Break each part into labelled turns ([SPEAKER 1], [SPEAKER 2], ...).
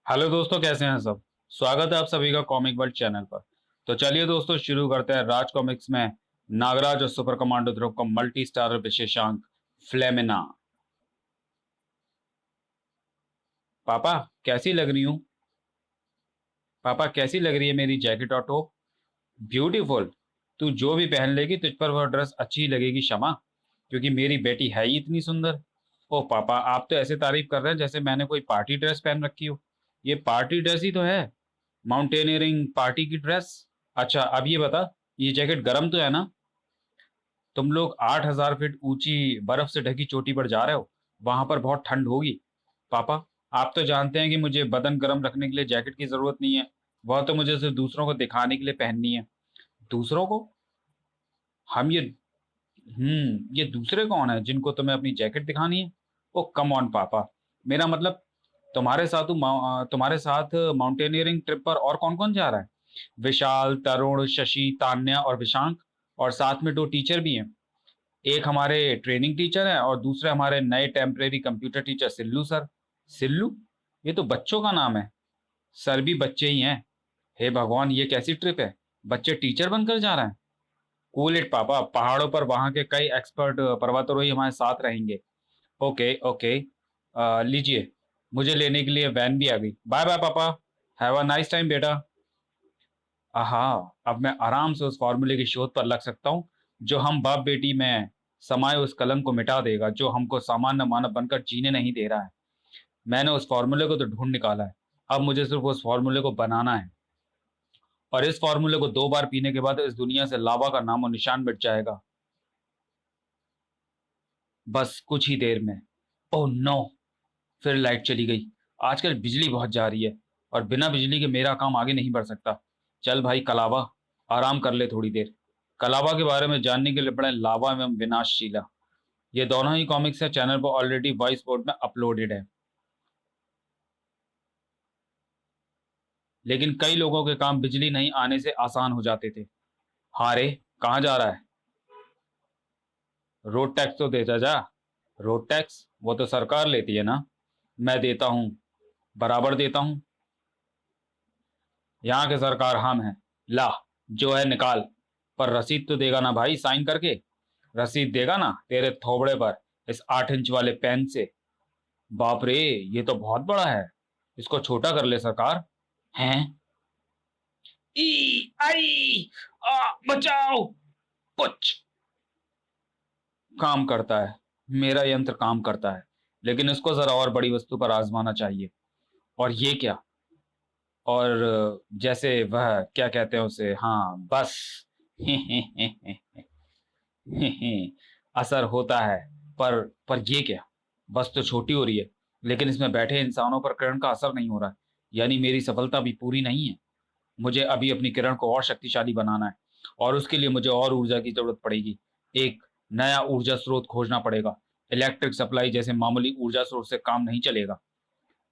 [SPEAKER 1] Hello दोस्तों, कैसे हैं सब। स्वागत है आप सभी का कॉमिक वर्ल्ड चैनल पर। तो चलिए दोस्तों, शुरू करते हैं राज कॉमिक्स में नागराज और सुपर कमांडो ध्रुव का मल्टी स्टारर विशेषांक फ्लेमिना। पापा, कैसी लग रही हूँ? पापा, कैसी लग रही है मेरी जैकेट और टॉप? ब्यूटीफुल। तू जो भी पहन लेगी तुझ पर वह ड्रेस अच्छी ही लगेगी शमा, क्योंकि मेरी बेटी है ही इतनी सुंदर। ओ पापा, आप तो ऐसे तारीफ कर रहे हैं जैसे मैंने कोई पार्टी ड्रेस पहन रखी हो। ये पार्टी ड्रेस ही तो है, माउंटेनियरिंग पार्टी की ड्रेस। अच्छा अब ये बता, ये जैकेट गर्म तो है ना? तुम लोग 8,000 फीट ऊंची बर्फ से ढकी चोटी पर जा रहे हो, वहां पर बहुत ठंड होगी। पापा, आप तो जानते हैं कि मुझे बदन गर्म रखने के लिए जैकेट की जरूरत नहीं है। वह तो मुझे सिर्फ दूसरों को दिखाने के लिए पहननी है। दूसरों को? हम ये दूसरे कौन है जिनको तुम्हें अपनी जैकेट दिखानी है? ओ कम ऑन पापा, मेरा मतलब तुम्हारे साथ माउंटेनियरिंग ट्रिप पर और कौन कौन जा रहा है? विशाल, तरुण, शशि, तान्या और विशांक। और साथ में दो टीचर भी हैं। एक हमारे ट्रेनिंग टीचर है और दूसरे हमारे नए temporary computer teacher Sillu sir. Sillu? ये तो बच्चों का नाम है। सर भी बच्चे ही हैं। हे भगवान, ये कैसी ट्रिप है? बच्चे टीचर बनकर जा रहे हैं। कूल इट पापा, पहाड़ों पर वहां के कई एक्सपर्ट पर्वतारोही हमारे साथ रहेंगे। Okay okay. लीजिए, मुझे लेने के लिए वैन भी आ गई। बाय बाय पापा। हैव अ नाइस टाइम बेटा। आहा, अब मैं आराम से उस फॉर्मूले की शोध पर लग सकता हूँ जो हम बाप बेटी में समाये उस कलंक को मिटा देगा जो हमको सामान्य मानव बनकर जीने नहीं दे रहा है। मैंने उस फॉर्मूले को तो ढूंढ निकाला है। अब मुझे सिर्फ उस फॉर्मूले को बनाना है। और इस फॉर्मूले को 2 बार पीने के बाद इस दुनिया से लावा का नामो निशान मिट जाएगा। बस कुछ ही देर में। ओह नो, फिर लाइट चली गई। आजकल बिजली बहुत जा रही है और बिना बिजली के मेरा काम आगे नहीं बढ़ सकता। चल भाई कलावा, आराम कर ले थोड़ी देर। कलावा के बारे में जानने के लिए पढ़ें लावा एवं विनाशशीला। ये दोनों ही कॉमिक्स है चैनल पर ऑलरेडी वॉइस बोर्ड में अपलोडेड है। लेकिन कई लोगों के काम बिजली नहीं आने से आसान हो जाते थे। हाँ रे, कहाँ जा रहा है? रोड टैक्स तो देता जा। रोड टैक्स वो तो सरकार लेती है ना। मैं देता हूँ, बराबर देता हूँ। यहाँ के सरकार हम हैं। ला, जो है निकाल। पर रसीद तो देगा ना भाई, साइन करके। रसीद देगा ना तेरे थोबड़े पर, इस 8 इंच वाले पेन से। बाप रे, ये तो बहुत बड़ा है। इसको छोटा कर ले सरकार। हैं? ई आई बचाओ। पुच। काम करता है, मेरा यंत्र काम करता है। लेकिन इसको जरा और बड़ी वस्तु पर आजमाना चाहिए। और ये क्या? और जैसे वह क्या कहते हैं उसे, हाँ बस। असर होता है। पर ये क्या? बस तो छोटी हो रही है, लेकिन इसमें बैठे इंसानों पर किरण का असर नहीं हो रहा है। यानी मेरी सफलता भी पूरी नहीं है। मुझे अभी अपनी किरण को और शक्तिशाली बनाना है। और उसके लिए मुझे और ऊर्जा की जरूरत पड़ेगी। एक नया ऊर्जा स्रोत खोजना पड़ेगा। इलेक्ट्रिक सप्लाई जैसे मामूली ऊर्जा स्रोत से काम नहीं चलेगा।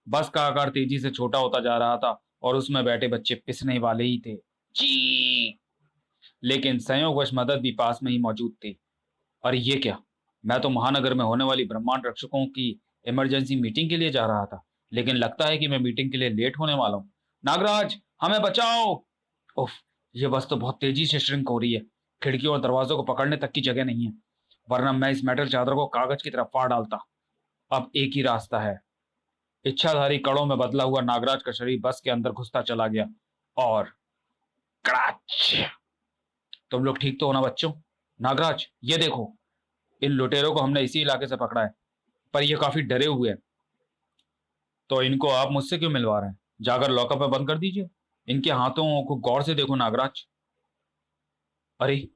[SPEAKER 1] बस का आकार तेजी से छोटा होता जा रहा था और उसमें बैठे बच्चे पिसने वाले ही थे। जी। लेकिन संयोगवश मदद भी पास में ही मौजूद थी। अरे ये क्या? मैं तो महानगर में होने वाली ब्रह्मांड रक्षकों की इमरजेंसी मीटिंग के लिए जा रहा था। लेकिन लगता है कि मैं मीटिंग के लिए लेट होने वाला हूँ। नागराज, हमें बचाओ। उफ, ये बस तो बहुत तेजी से श्रिंक हो रही है। खिड़कियों और दरवाजों को पकड़ने तक की जगह नहीं है, वरना मैं इस मेटल चादर को कागज की तरफ फाड़ डालता। अब एक ही रास्ता है। इच्छाधारी कड़ों में बदला हुआ नागराज का शरीर बस के अंदर घुसता चला गया। और कड़ाच। तुम लोग ठीक तो हो ना बच्चों? नागराज, ये देखो, इन लुटेरों को हमने इसी इलाके से पकड़ा है, पर ये काफी डरे हुए हैं। तो इनको आप मुझसे क्यों मिलवा रहे हैं? जाकर लॉकअप में बंद कर दीजिए। इनके हाथों को गौर से देखो नागराज। अरे,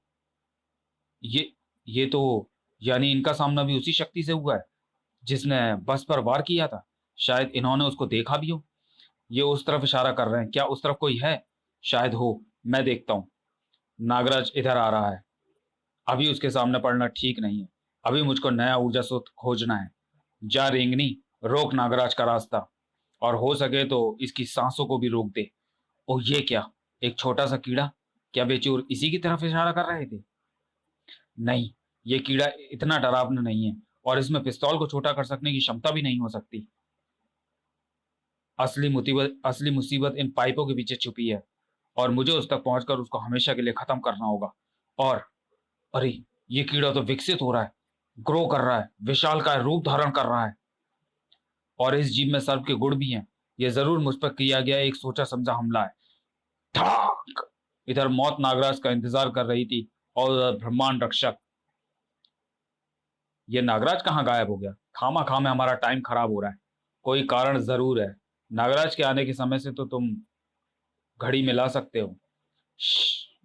[SPEAKER 1] ये ये तो, यानी इनका सामना भी उसी शक्ति से हुआ है जिसने बस पर वार किया था। शायद इन्होंने उसको देखा भी हो। ये उस तरफ इशारा कर रहे हैं। क्या उस तरफ कोई है? शायद हो, मैं देखता हूँ। नागराज इधर आ रहा है। अभी उसके सामने पड़ना ठीक नहीं है। अभी मुझको नया ऊर्जा स्रोत खोजना है। जा रेंगनी, रोक नागराज का रास्ता। और हो सके तो इसकी सांसों को भी रोक दे। ओह ये क्या? एक छोटा सा कीड़ा। क्या वे चोर इसी की तरफ इशारा कर रहे थे? नहीं, ये कीड़ा इतना डरावना नहीं है और इसमें पिस्तौल को छोटा कर सकने की क्षमता भी नहीं हो सकती। असली मुसीबत इन पाइपों के पीछे छुपी है और मुझे उस तक पहुंचकर उसको हमेशा के लिए खत्म करना होगा। और अरे, ये कीड़ा तो विकसित हो रहा है, ग्रो कर रहा है, विशाल का रूप धारण कर रहा है और इस जीव में सर्प के गुण भी हैं। ये जरूर मुझ पर किया गया एक सोचा समझा हमला है। ठाक! इधर मौत नागराज का इंतजार कर रही थी और उधर ब्रह्मांड रक्षक। ये नागराज कहाँ गायब हो गया? खामा खाम में हमारा टाइम खराब हो रहा है। कोई कारण जरूर है। नागराज के आने के समय से तो तुम घड़ी मिला सकते हो।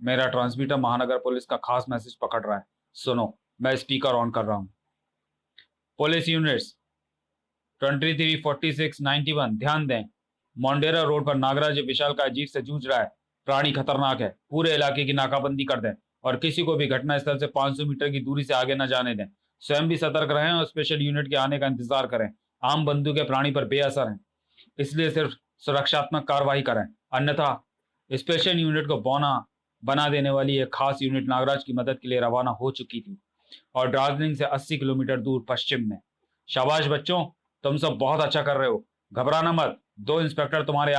[SPEAKER 1] मेरा ट्रांसमीटर महानगर पुलिस का खास मैसेज पकड़ रहा है। सुनो, मैं स्पीकर ऑन कर रहा हूँ। पुलिस यूनिट्स 234691 ध्यान दें। मोंडेरा रोड पर नागराज विशाल का अजीब से जूझ रहा है। प्राणी खतरनाक है। पूरे इलाके की नाकाबंदी कर दें और किसी को भी घटना स्थल से 500 मीटर की दूरी से आगे न जाने दें। स्वयं भी सतर्क रहें और स्पेशल यूनिट के आने का इंतजार करें। आम बंदूकें प्राणी पर बेअसर हैं, इसलिए सिर्फ सुरक्षात्मक कार्रवाई करें, अन्यथा स्पेशल यूनिट को बना देने वाली एक खास यूनिट नागराज की मदद के लिए रवाना हो चुकी थी और दार्जिलिंग से 80 किलोमीटर दूर पश्चिम में। शाबाश बच्चों, तुम सब बहुत अच्छा कर रहे हो। घबराना मत। दो इंस्ट्रक्टर तुम्हारे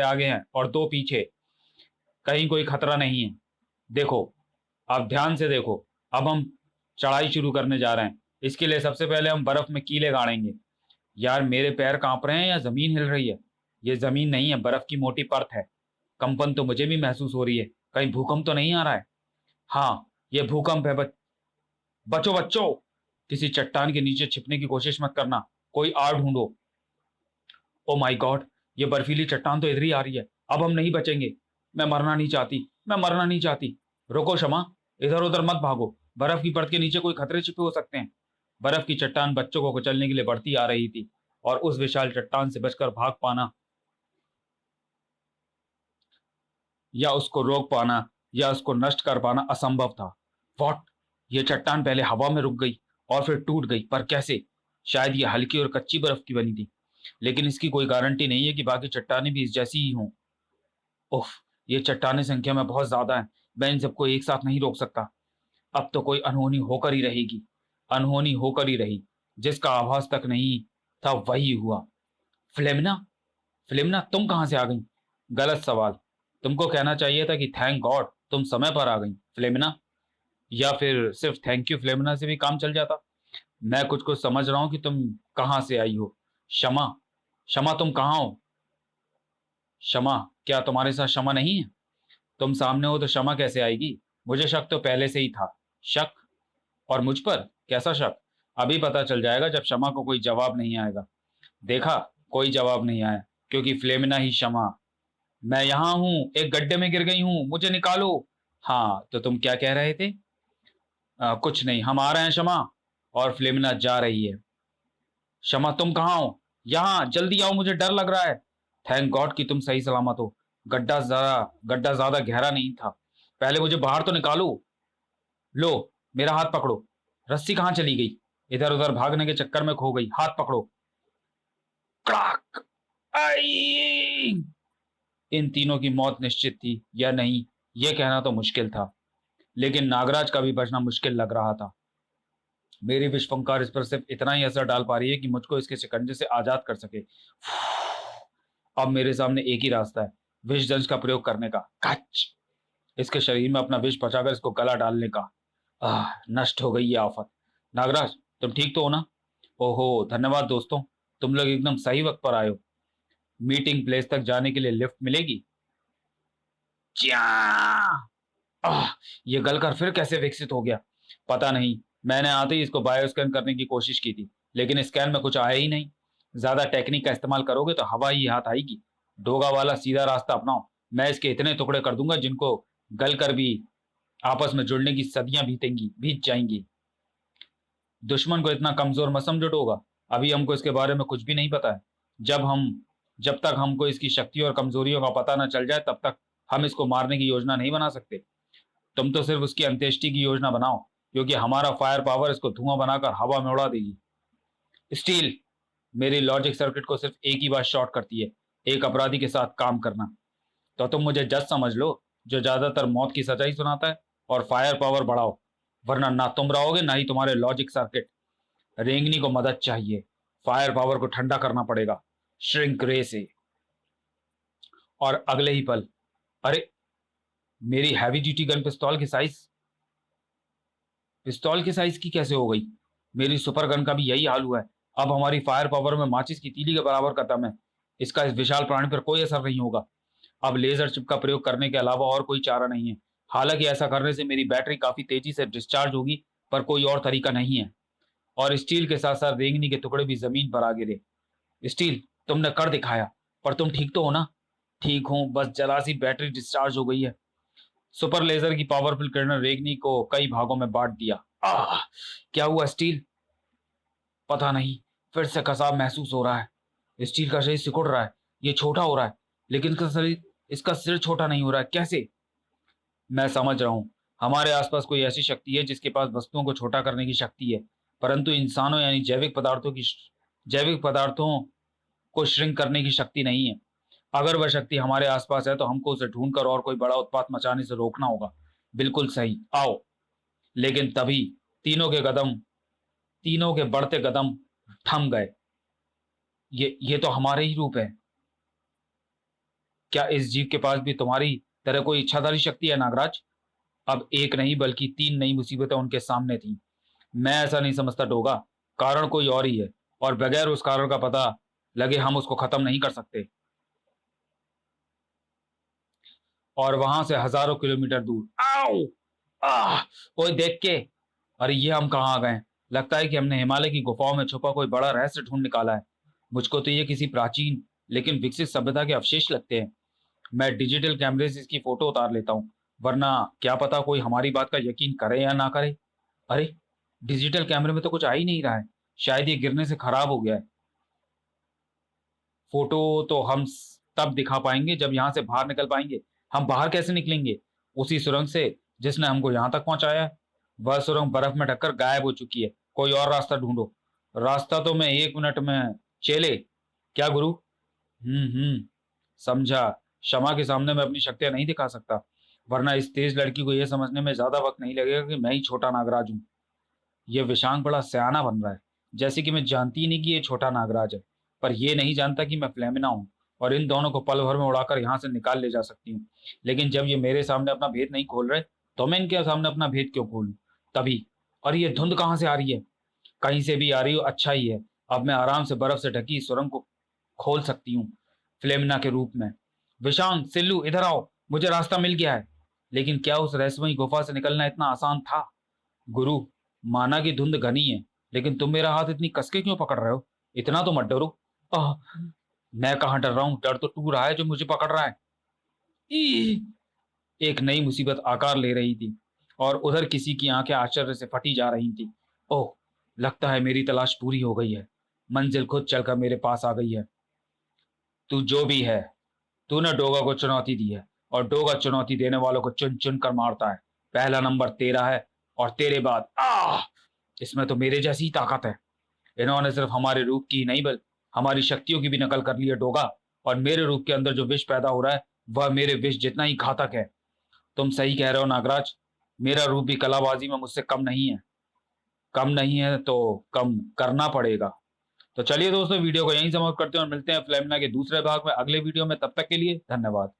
[SPEAKER 1] आगे हैं और दो पीछे। कहीं कोई खतरा नहीं है। देखो, आप ध्यान से देखो। अब हम चढ़ाई शुरू करने जा रहे हैं। इसके लिए सबसे पहले हम बर्फ में कीले गाड़ेंगे। यार, मेरे पैर कांप रहे हैं या जमीन हिल रही है? ये जमीन नहीं है, बर्फ की मोटी परत है। कंपन तो मुझे भी महसूस हो रही है। कहीं भूकंप तो नहीं आ रहा है? हाँ, ये भूकंप है। बचो बच्चों, किसी चट्टान के नीचे छिपने की कोशिश मत करना। कोई आड़ ढूंढो। ओ माय गॉड, ये बर्फीली चट्टान तो इधर ही आ रही है। अब हम नहीं बचेंगे। मैं मरना नहीं चाहती। रुको शमा, इधर उधर मत भागो। बर्फ की परत के नीचे कोई खतरे छिपे हो सकते हैं। बर्फ की चट्टान बच्चों को कुचलने के लिए बढ़ती आ रही थी और उस विशाल चट्टान से बचकर भाग पाना या उसको रोक पाना या उसको नष्ट कर पाना असंभव था। वॉट? ये चट्टान पहले हवा में रुक गई और फिर टूट गई, पर कैसे? शायद ये हल्की और कच्ची बर्फ की बनी थी, लेकिन इसकी कोई गारंटी नहीं है कि बाकी चट्टानें भी इस जैसी ही हों। उफ, ये चट्टानें संख्या में बहुत ज्यादा हैं। मैं इन सबको एक साथ नहीं रोक सकता। अब तो कोई अनहोनी होकर ही रहेगी। अनहोनी होकर ही रही। जिसका आभास तक नहीं था वही हुआ। फिलेमिना, फिलिमना तुम कहां से आ गई? गलत सवाल। तुमको कहना चाहिए था कि थैंक गॉड तुम समय पर आ गई फिलिमना, या फिर सिर्फ थैंक यू फिलिमना से भी काम चल जाता। मैं कुछ कुछ समझ रहा हूं कि तुम कहां से आई हो। क्षमा, क्षमा तुम कहाँ हो? क्षमा, क्या तुम्हारे साथ क्षमा नहीं है? तुम सामने हो तो क्षमा कैसे आएगी? मुझे शक तो पहले से ही था। शक? और मुझ पर कैसा शक? अभी पता चल जाएगा जब क्षमा को कोई जवाब नहीं आएगा। देखा, कोई जवाब नहीं आया क्योंकि फिलेमिना ही क्षमा। मैं यहाँ हूँ, एक गड्ढे में गिर गई हूँ, मुझे निकालो। हाँ, तो तुम क्या कह रहे थे? कुछ नहीं, हम आ रहे हैं क्षमा। और फिलोमिना जा रही है। क्षमा तुम कहाँ हो? यहाँ जल्दी आओ, मुझे डर लग रहा है। थैंक गॉड कि तुम सही सलामत हो। गड्ढा ज्यादा गहरा नहीं था। पहले मुझे बाहर तो निकालो। लो, मेरा हाथ पकड़ो। रस्सी कहाँ चली गई? इधर उधर भागने के चक्कर में खो गई। हाथ पकड़ो। क्रैक! आई! इन तीनों की मौत निश्चित थी या नहीं, यह कहना तो मुश्किल था, लेकिन नागराज का भी बचना मुश्किल लग रहा था। मेरी विश्वंकार इस पर सिर्फ इतना ही असर डाल पा रही है कि मुझको इसके शिकंजे से आजाद कर सके। अब मेरे सामने एक ही रास्ता है, विष दंश का प्रयोग करने का। कच! इसके शरीर में अपना विष पचाकर इसको गला डालने का। नष्ट हो गई ये आफत। नागराज, तुम ठीक तो हो ना? ओहो, धन्यवाद दोस्तों, तुम लोग एकदम सही वक्त पर आए हो। मीटिंग प्लेस तक जाने के लिए लिफ्ट मिलेगी? क्या? आह, ये गलकर फिर कैसे विकसित हो गया? पता नहीं। मैंने आते ही इसको बायो स्कैन करने की कोशिश की थी, लेकिन स्कैन में कुछ आया ही नहीं। ज्यादा टेक्निक का इस्तेमाल करोगे तो हवा ही हाथ आएगी। डोगा वाला सीधा रास्ता अपनाओ। मैं इसके इतने टुकड़े कर दूंगा जिनको गलकर भी आपस में जुड़ने की सदियां बीत जाएंगी। दुश्मन को इतना कमजोर मत समझो डोगा। अभी हमको इसके बारे में कुछ भी नहीं पता है। जब तक हमको इसकी शक्तियों और कमजोरियों का पता न चल जाए तब तक हम इसको मारने की योजना नहीं बना सकते। तुम तो सिर्फ उसकी अंत्येष्टि की योजना बनाओ, क्योंकि हमारा फायर पावर इसको धुआं बनाकर हवा में उड़ा देगी। स्टील, मेरी लॉजिक सर्किट को सिर्फ एक ही बात शॉर्ट करती है, एक अपराधी के साथ काम करना। तो तुम मुझे जज समझ लो, जो ज्यादातर मौत की सजा ही सुनाता है, और फायर पावर बढ़ाओ, वरना ना तुम रहोगे ना ही तुम्हारे लॉजिक सर्किट। रेंगनी को मदद चाहिए। फायर पावर को ठंडा करना पड़ेगा। श्रिंक रे से। और अगले ही पल, अरे, मेरी हैवी ड्यूटी गन पिस्तौल के साइज की कैसे हो गई? मेरी सुपर गन का भी यही हाल हुआ है। अब हमारी फायर पावर में माचिस की तीली के बराबर का दम है। इसका इस विशाल प्राणी पर कोई असर नहीं होगा। अब लेजर चिप का प्रयोग करने के अलावा और कोई चारा नहीं है। हालांकि ऐसा करने से मेरी बैटरी काफी तेजी से डिस्चार्ज होगी, पर कोई और तरीका नहीं है। और स्टील के साथ साथ रेंगनी के टुकड़े भी जमीन पर आ गिरे। स्टील, तुमने कर दिखाया, पर तुम ठीक तो हो ना? ठीक हूं, बस जरा सी बैटरी डिस्चार्ज हो गई है। सुपर लेजर की पावरफुल किरण रेगनी को कई भागों में बांट दिया। आह! क्या हुआ स्टील? पता नहीं, फिर से कसाव महसूस हो रहा है। स्टील का शरीर सिकुड़ रहा है, ये छोटा हो रहा है, लेकिन इसका सिर छोटा नहीं हो रहा है। कैसे? मैं समझ रहा हूं। हमारे आसपास कोई ऐसी शक्ति है जिसके पास वस्तुओं को छोटा करने की शक्ति है, परंतु इंसानों यानी जैविक पदार्थों को श्रिंक करने की शक्ति नहीं है। अगर वह शक्ति हमारे आसपास है तो हमको उसे ढूंढकर और कोई बड़ा उत्पात मचाने से रोकना होगा। बिल्कुल सही, आओ। लेकिन तभी तीनों के कदम तीनों के बढ़ते कदम थम गए। ये तो हमारे ही रूप है। क्या इस जीव के पास भी तुम्हारी तरह कोई इच्छाधारी शक्ति है नागराज? अब एक नहीं बल्कि तीन नई मुसीबतें उनके सामने थीं। मैं ऐसा नहीं समझता डोगा। कारण कोई और ही है, और बगैर उस कारण का पता लगे हम उसको खत्म नहीं कर सकते। और वहां से हजारों किलोमीटर दूर, आओ! आह! कोई देख के, अरे ये हम कहाँ आ गए? लगता है कि हमने हिमालय की गुफाओं में छुपा कोई बड़ा रहस्य ढूंढ निकाला है। मुझको तो ये किसी प्राचीन लेकिन विकसित सभ्यता के अवशेष लगते हैं। मैं डिजिटल कैमरे से इसकी फोटो उतार लेता हूँ, वरना क्या पता कोई हमारी बात का यकीन करे या ना करे। अरे, डिजिटल कैमरे में तो कुछ आ ही नहीं रहा है। शायद ये गिरने से खराब हो गया है। फोटो तो हम तब दिखा पाएंगे जब यहाँ से बाहर निकल पाएंगे। हम बाहर कैसे निकलेंगे? उसी सुरंग से जिसने हमको यहाँ तक पहुंचाया है। वह सुरंग बर्फ में ढककर गायब हो चुकी है। कोई और रास्ता ढूंढो। रास्ता तो मैं 1 मिनट में। चेले, क्या गुरु? समझा। क्षमा के सामने मैं अपनी शक्तियां नहीं दिखा सकता, वरना इस तेज लड़की को यह समझने में ज्यादा वक्त नहीं लगेगा कि मैं ही छोटा नागराज हूँ। ये विशांग बड़ा सयाना बन रहा है, जैसे कि मैं जानती ही नहीं कि ये छोटा नागराज है, पर ये नहीं जानता कि मैं फ्लेमिना हूँ और इन दोनों को पल भर में उड़ाकर यहाँ से निकाल ले जा सकती हूँ। लेकिन जब ये मेरे सामने अपना भेद नहीं खोल रहे, तो मैं इनके सामने अपना भेद क्यों खोलूं? तभी, और ये धुंध कहाँ से आ रही है? कहीं से भी आ रही हो, अच्छा ही है। अब मैं आराम से बर्फ से ढकी इस सुरंग को खोल सकती हूँ, फ्लेमिना के रूप में। विशांग, सिल्लू, इधर आओ, मुझे रास्ता मिल गया है। लेकिन क्या उस रहस्यमयी गुफा से निकलना इतना आसान था? गुरु, माना कि धुंध घनी है, लेकिन तुम मेरा हाथ इतनी कसके क्यों पकड़ रहे हो? इतना तो मत डरो। आह! मैं कहाँ डर रहा हूँ, डर तो तू रहा है जो मुझे पकड़ रहा है। ई! एक नई मुसीबत आकार ले रही थी, और उधर किसी की आंखें आश्चर्य से फटी जा रही थी। ओह! लगता है मेरी तलाश पूरी हो गई है। मंजिल खुद चलकर मेरे पास आ गई है। तू जो भी है, तूने डोगा को चुनौती दी है, और डोगा चुनौती देने वालों को चुन चुन कर मारता है। पहला नंबर तेरा है, और तेरे बाद इसमें तो मेरे जैसी ही ताकत है। इन्होंने सिर्फ हमारे रूप की ही नहीं, बल्कि हमारी शक्तियों की भी नकल कर ली है डोगा। और मेरे रूप के अंदर जो विष पैदा हो रहा है, वह मेरे विष जितना ही घातक है। तुम सही कह रहे हो नागराज। मेरा रूप भी कलाबाजी में मुझसे कम नहीं है। कम नहीं है तो कम करना पड़ेगा। तो चलिए दोस्तों, वीडियो को यहीं समाप्त करते हैं और मिलते हैं फ्लेमिना के दूसरे भाग में अगले वीडियो में। तब तक के लिए धन्यवाद।